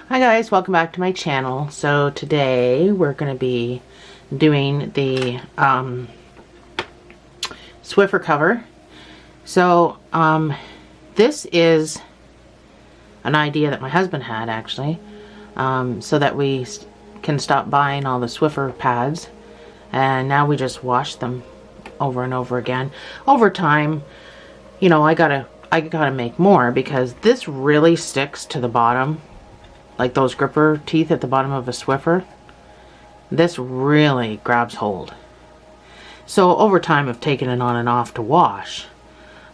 Hi guys, welcome back to my channel. So today we're going to be doing the Swiffer cover. So this is an idea that my husband had actually, so that we can stop buying all the Swiffer pads, and now we just wash them over and over again. Over time, you know, I gotta make more because this really sticks to the bottom. Like those gripper teeth at the bottom of a Swiffer, this really grabs hold. So over time I've taken it on and off to wash.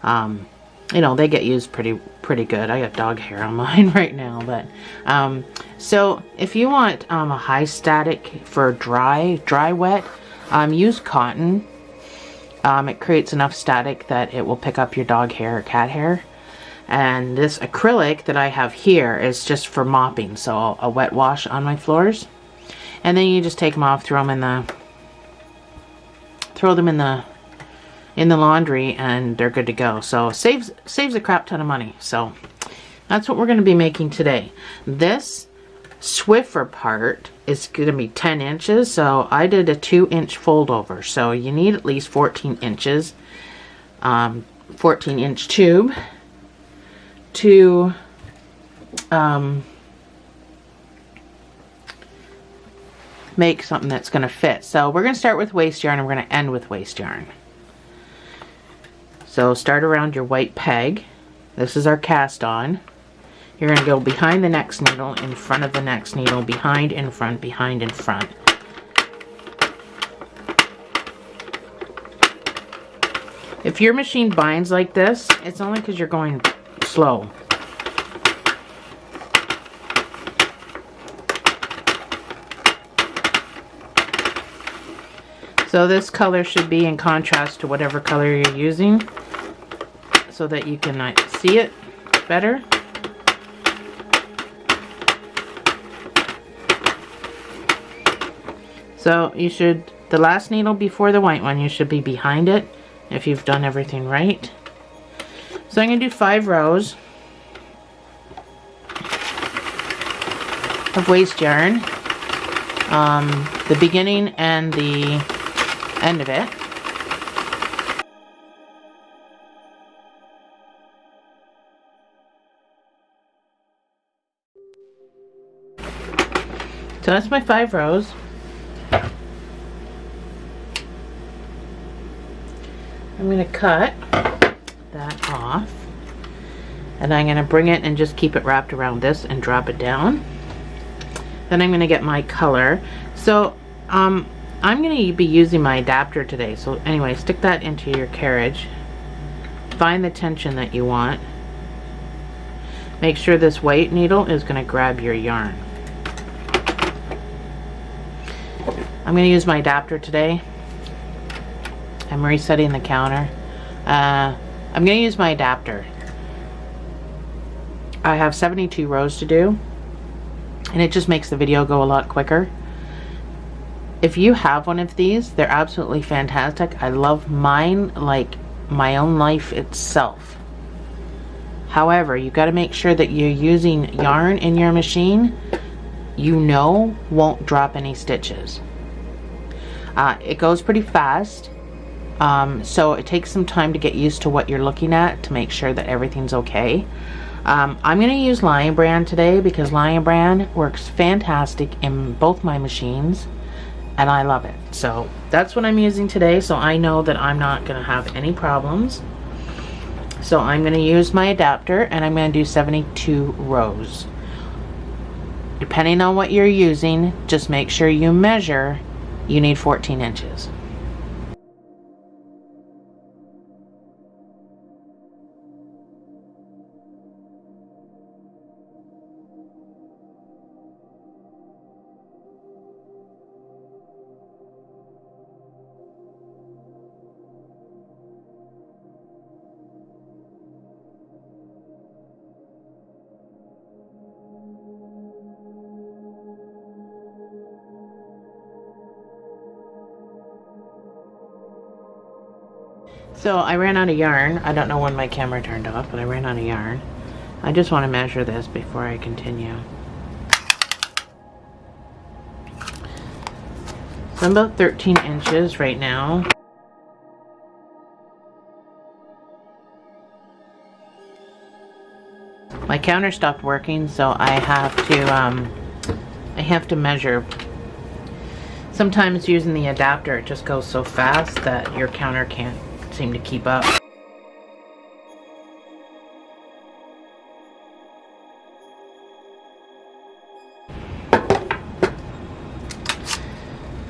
You know, they get used pretty good. I got dog hair on mine right now, but so if you want a high static for dry wet, use cotton. It creates enough static that it will pick up your dog hair or cat hair. And this acrylic that I have here is just for mopping, so a wet wash on my floors. And then you just take them off, throw them in the laundry, and they're good to go. So saves a crap ton of money. So that's what we're going to be making today. This Swiffer part is going to be 10 inches, so I did a 2-inch fold over. So you need at least 14 inches, 14-inch tube to make something that's going to fit. So we're going to start with waste yarn and we're going to end with waste yarn. So start around your white peg. This is our cast on. You're going to go behind the next needle, in front of the next needle, behind, in front, behind, in front. If your machine binds like this, it's only because you're going slow. So this color should be in contrast to whatever color you're using, so that you can see it better. So you should, the last needle before the white one, you should be behind it if you've done everything right. So I'm going to do 5 rows of waste yarn, the beginning and the end of it. So that's my 5 rows. I'm going to cut that off, and I'm going to bring it and just keep it wrapped around this and drop it down. Then I'm going to get my color. So I'm going to be using my adapter today. So anyway, stick that into your carriage. Find the tension that you want. Make sure this white needle is going to grab your yarn. I'm going to use my adapter today. I'm resetting the counter. I'm going to use my adapter. I have 72 rows to do, and it just makes the video go a lot quicker. If you have one of these, they're absolutely fantastic. I love mine like my own life itself. However, you got to make sure that you're using yarn in your machine you know won't drop any stitches. It goes pretty fast. So it takes some time to get used to what you're looking at to make sure that everything's okay. I'm going to use Lion Brand today because Lion Brand works fantastic in both my machines, and I love it. So that's what I'm using today, so I know that I'm not going to have any problems. So I'm going to use my adapter, and I'm going to do 72 rows. Depending on what you're using, just make sure you measure. You need 14 inches. So I ran out of yarn. I don't know when my camera turned off, but I ran out of yarn. I just want to measure this before I continue. So I'm about 13 inches right now. My counter stopped working, so I have to measure. Sometimes using the adapter, it just goes so fast that your counter can't seem to keep up.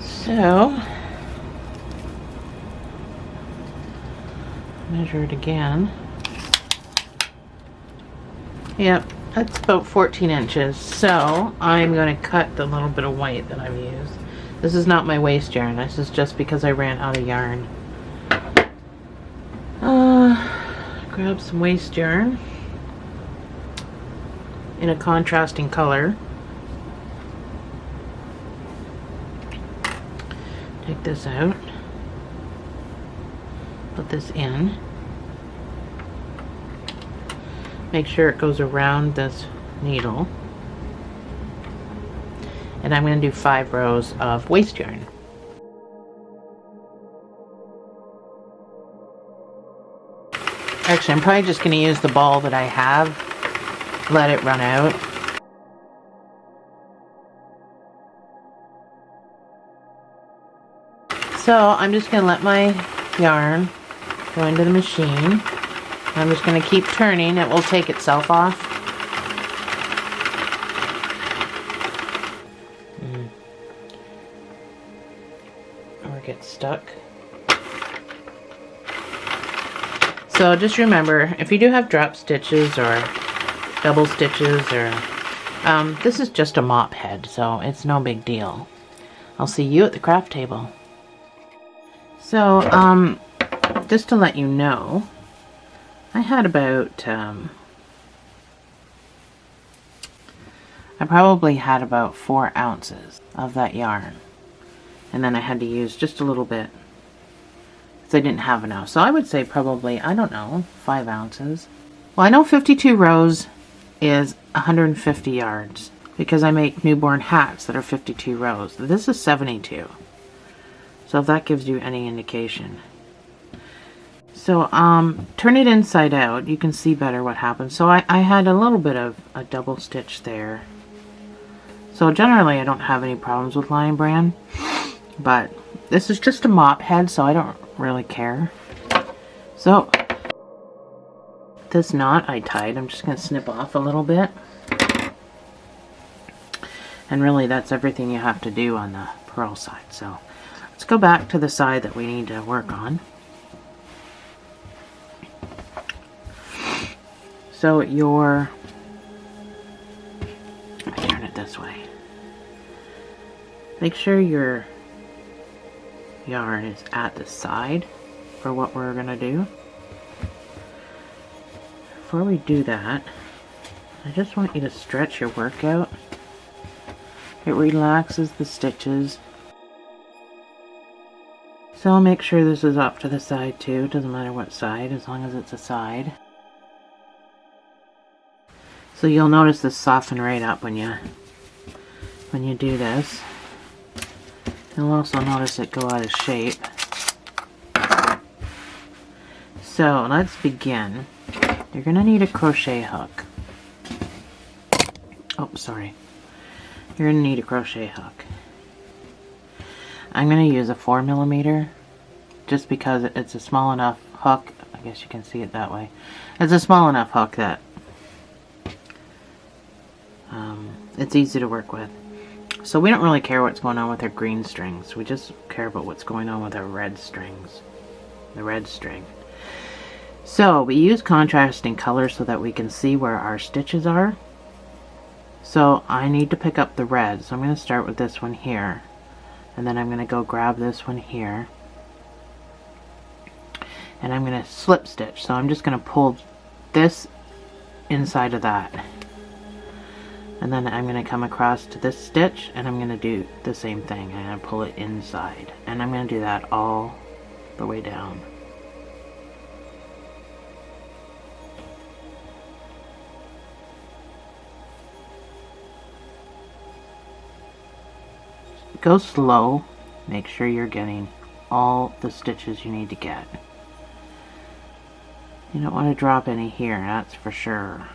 So, measure it again. Yep, that's about 14 inches. So, I'm going to cut the little bit of white that I've used. This is not my waste yarn. This is just because I ran out of yarn. Grab some waste yarn in a contrasting color. Take this out. Put this in. Make sure it goes around this needle. And I'm going to do 5 rows of waste yarn. Actually, I'm probably just going to use the ball that I have. Let it run out. So I'm just going to let my yarn go into the machine. I'm just going to keep turning. It will take itself off. Or get stuck. So just remember, if you do have drop stitches or double stitches, or this is just a mop head, so it's no big deal. I'll see you at the craft table. So just to let you know, I had about I probably had about 4 ounces of that yarn, and then I had to use just a little bit because I didn't have enough. So I would say probably, I don't know, 5 ounces. Well, I know 52 rows is 150 yards because I make newborn hats that are 52 rows. This is 72. So if that gives you any indication. So turn it inside out. You can see better what happens. So I had a little bit of a double stitch there. So generally I don't have any problems with Lion Brand, but this is just a mop head, so I don't really care. So this knot I tied, I'm just going to snip off a little bit. And really that's everything you have to do on the purl side. So let's go back to the side that we need to work on. So turn it this way. Make sure your yarn is at the side for what we're going to do. Before we do that, I just want you to stretch your work out. It relaxes the stitches. So I'll make sure this is up to the side too. It doesn't matter what side, as long as it's a side. So you'll notice this soften right up when you do this. You'll also notice it go out of shape. So let's begin. You're going to need a crochet hook. Oh, sorry. You're going to need a crochet hook. I'm going to use a 4mm just because it's a small enough hook. I guess you can see it that way. It's a small enough hook that it's easy to work with. So we don't really care what's going on with our green strings. We just care about what's going on with our red strings. The red string. So we use contrasting colors so that we can see where our stitches are. So I need to pick up the red. So I'm going to start with this one here. And then I'm going to go grab this one here. And I'm going to slip stitch. So I'm just going to pull this inside of that. And then I'm going to come across to this stitch and I'm going to do the same thing. I'm going to pull it inside. And I'm going to do that all the way down. Go slow make sure you're getting all the stitches you need to get. You don't want to drop any here, that's for sure.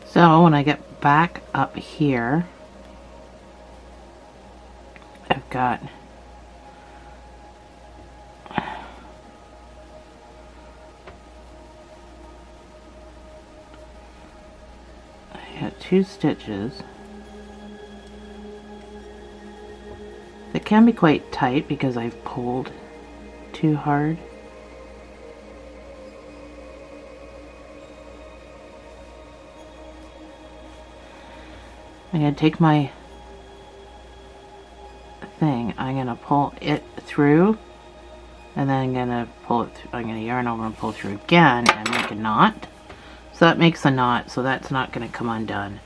So when I get back up here, I've got two stitches that can be quite tight because I've pulled too hard. I'm going to take my thing, I'm going to pull it through, and then I'm going to pull it through, I'm going to yarn over and pull through again and make a knot. So that makes a knot, so that's not going to come undone.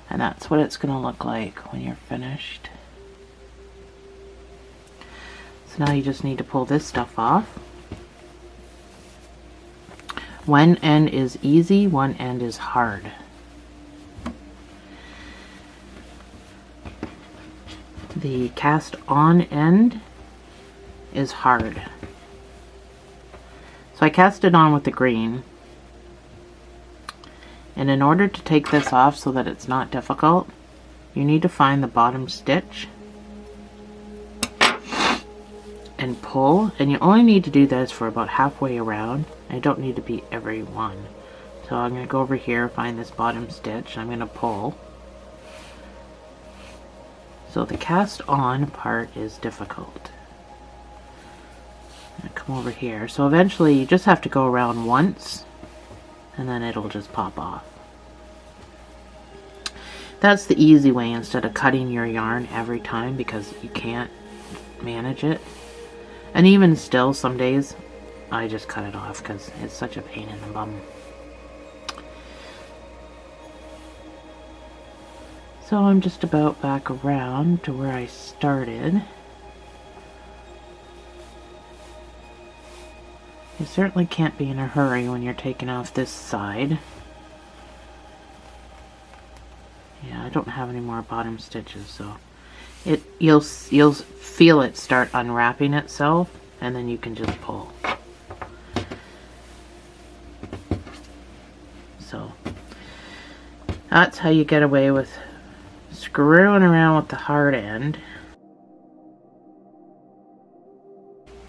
And that's what it's going to look like when you're finished. So now you just need to pull this stuff off. One end is easy, one end is hard. The cast on end is hard. So I cast it on with the green. And in order to take this off so that it's not difficult, you need to find the bottom stitch and pull. And you only need to do this for about halfway around. I don't need to be every one. So I'm going to go over here, find this bottom stitch, and I'm going to pull. So the cast on part is difficult. I'm going to come over here. So eventually you just have to go around once and then it'll just pop off. That's the easy way instead of cutting your yarn every time because you can't manage it. And even still, some days I just cut it off because it's such a pain in the bum. So I'm just about back around to where I started. You certainly can't be in a hurry when you're taking off this side. Yeah, I don't have any more bottom stitches, so you'll feel it start unwrapping itself, and then you can just pull. So that's how you get away with screwing around with the hard end.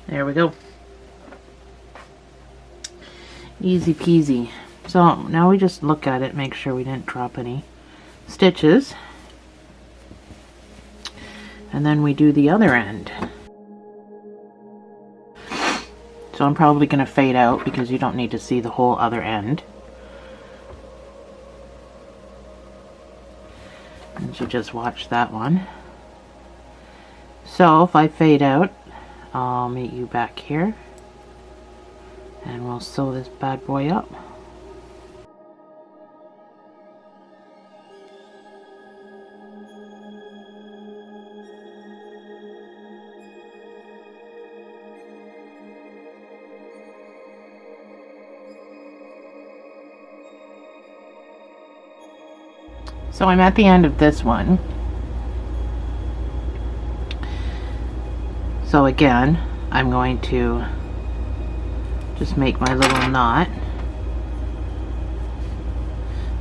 There we go. Easy peasy. So now we just look at it, make sure we didn't drop any stitches, and then we do the other end. So I'm probably going to fade out because you don't need to see the whole other end. And so just watch that one. So if I fade out, I'll meet you back here and we'll sew this bad boy up. So I'm at the end of this one. So again, I'm going to just make my little knot.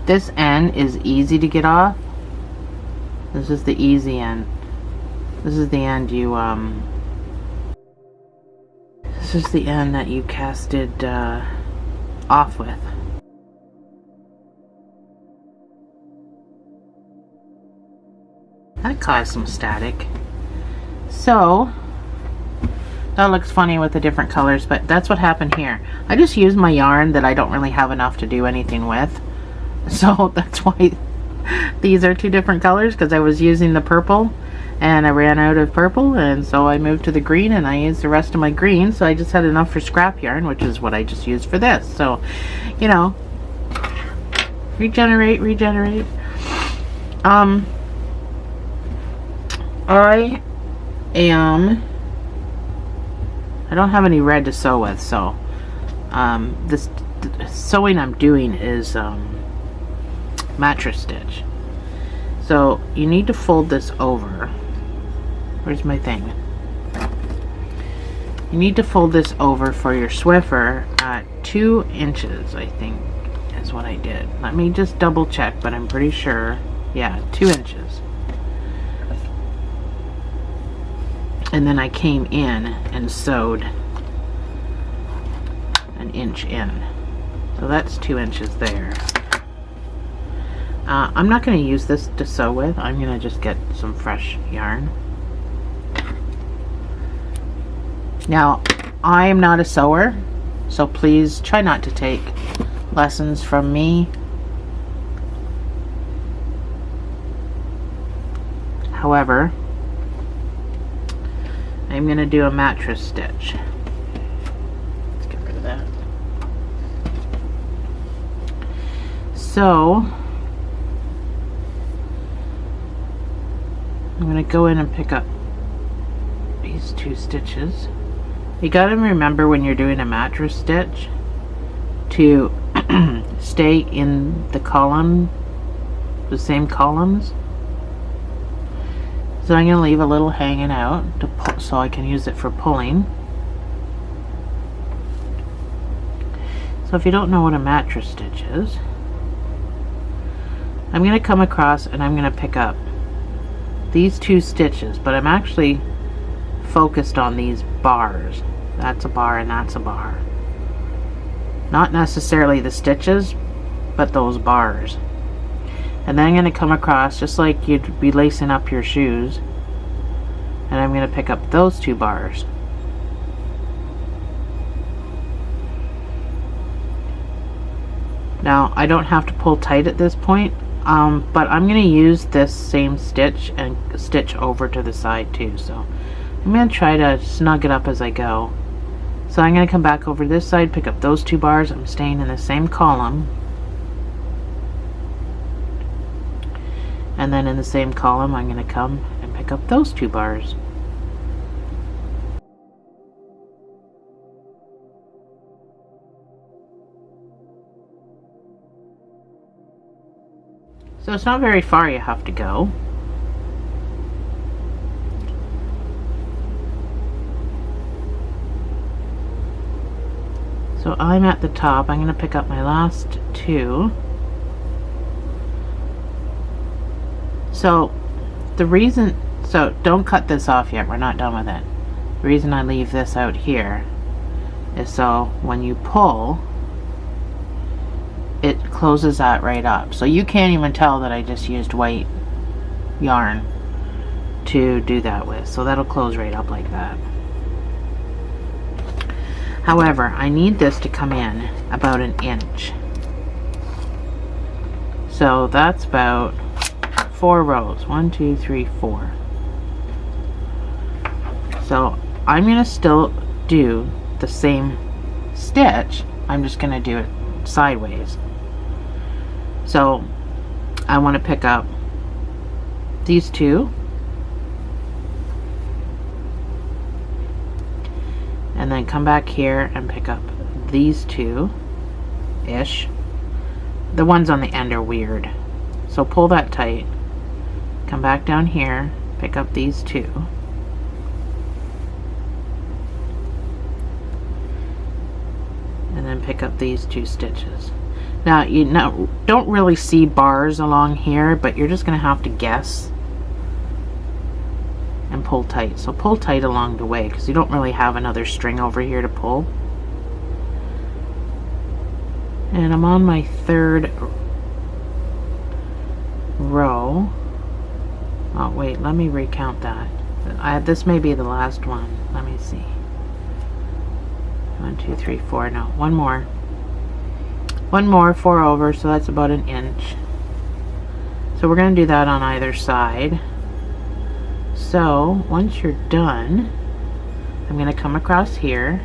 This end is easy to get off. This is the easy end. This is the end you this is the end that you casted off with. That caused some static. So That looks funny with the different colors, but that's what happened here. I just used my yarn that I don't really have enough to do anything with. So that's why these are two different colors, because I was using the purple and I ran out of purple, and so I moved to the green and I used the rest of my green, so I just had enough for scrap yarn, which is what I just used for this. So, you know, regenerate. I don't have any red to sew with, so this sewing I'm doing is mattress stitch. So you need to fold this over. Where's my thing? You need to fold this over for your Swiffer at 2 inches, I think is what I did. Let me just double check, but I'm pretty sure, yeah, 2 inches. And then I came in and sewed 1 inch in. So that's 2 inches there. I'm not going to use this to sew with. I'm going to just get some fresh yarn. Now, I am not a sewer, so please try not to take lessons from me. However, I'm going to do a mattress stitch. Let's get rid of that. So, I'm going to go in and pick up these 2 stitches. You got to remember when you're doing a mattress stitch to stay in the column, the same columns. So I'm going to leave a little hanging out to pull, so I can use it for pulling. So if you don't know what a mattress stitch is, I'm going to come across and I'm going to pick up these 2 stitches, but I'm actually focused on these bars. That's a bar and that's a bar. Not necessarily the stitches, but those bars. And then I'm going to come across, just like you'd be lacing up your shoes, and I'm going to pick up those 2 bars. Now, I don't have to pull tight at this point, but I'm going to use this same stitch and stitch over to the side too. So I'm going to try to snug it up as I go. So I'm going to come back over this side, pick up those 2 bars. I'm staying in the same column. And then in the same column, I'm going to come and pick up those 2 bars. So it's not very far you have to go. So I'm at the top. I'm going to pick up my last 2. So the reason, so don't cut this off yet, we're not done with it. The reason I leave this out here is so when you pull, it closes that right up. So you can't even tell that I just used white yarn to do that with. So that'll close right up like that. However, I need this to come in about 1 inch. So that's about 4 rows. 1, 2, 3, 4. So I'm going to still do the same stitch. I'm just going to do it sideways. So I want to pick up these 2 and then come back here and pick up these 2-ish. The ones on the end are weird, so pull that tight. Come back down here, pick up these 2. And then pick up these 2 stitches. Now, you know, don't really see bars along here, but you're just going to have to guess and pull tight. So pull tight along the way, because you don't really have another string over here to pull. And I'm on my 3rd row. Oh wait, let me recount that. This may be the last one. Let me see. 1, 2, 3, 4. No, one more. One more, 4 over, so that's about an inch. So we're going to do that on either side. So once you're done, I'm going to come across here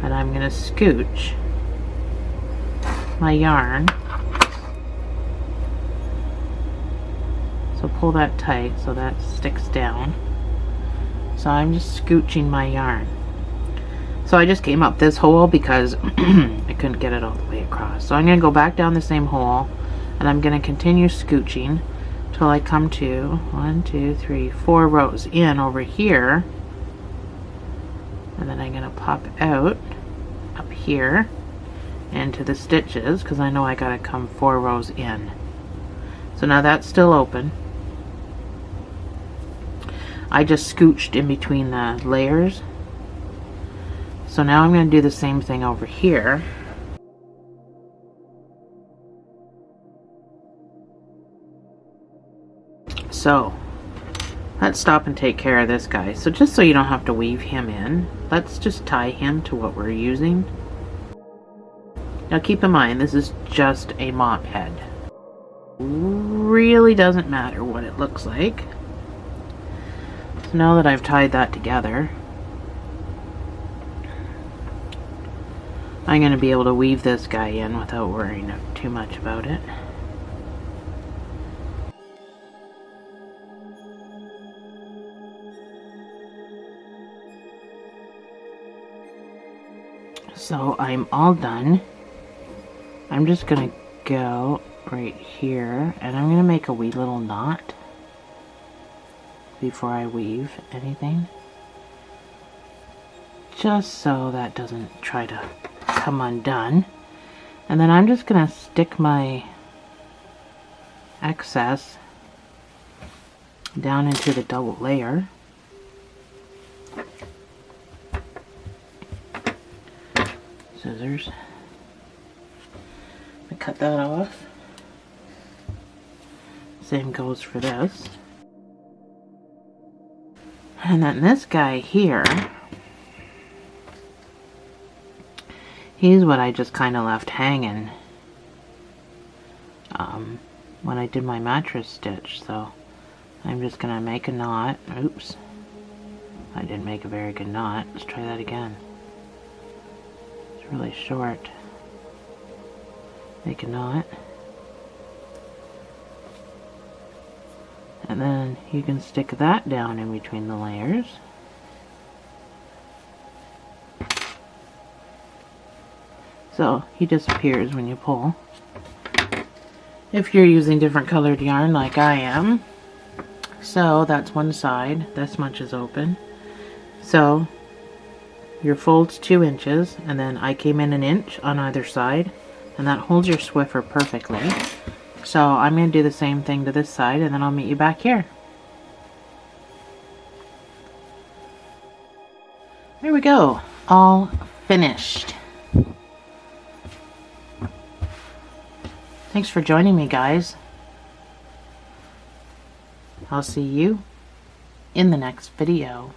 and I'm going to scooch my yarn. So pull that tight so that sticks down. So I'm just scooching my yarn. So I just came up this hole because I couldn't get it all the way across. So I'm going to go back down the same hole and I'm going to continue scooching till I come to 1, 2, 3, 4 rows in over here. And then I'm going to pop out up here into the stitches because I know I got to come 4 rows in. So now that's still open. I just scooched in between the layers. So now I'm going to do the same thing over here. So let's stop and take care of this guy. So just so you don't have to weave him in, let's just tie him to what we're using. Now keep in mind, this is just a mop head. Really doesn't matter what it looks like. So now that I've tied that together, I'm going to be able to weave this guy in without worrying too much about it. So I'm all done. I'm just going to go right here and I'm going to make a wee little knot before I weave anything. Just so that doesn't try to come undone. And then I'm just going to stick my excess down into the double layer. Scissors. I cut that off. Same goes for this. And then this guy here, he's what I just kind of left hanging when I did my mattress stitch. So I'm just going to make a knot. Oops. I didn't make a very good knot. Let's try that again. It's really short. Make a knot. And then you can stick that down in between the layers. So he disappears when you pull. If you're using different colored yarn like I am. So that's one side. This much is open. So your fold's 2 inches, and then I came in 1 inch on either side, and that holds your Swiffer perfectly. So I'm going to do the same thing to this side, and then I'll meet you back here. There we go. All finished. Thanks for joining me, guys. I'll see you in the next video.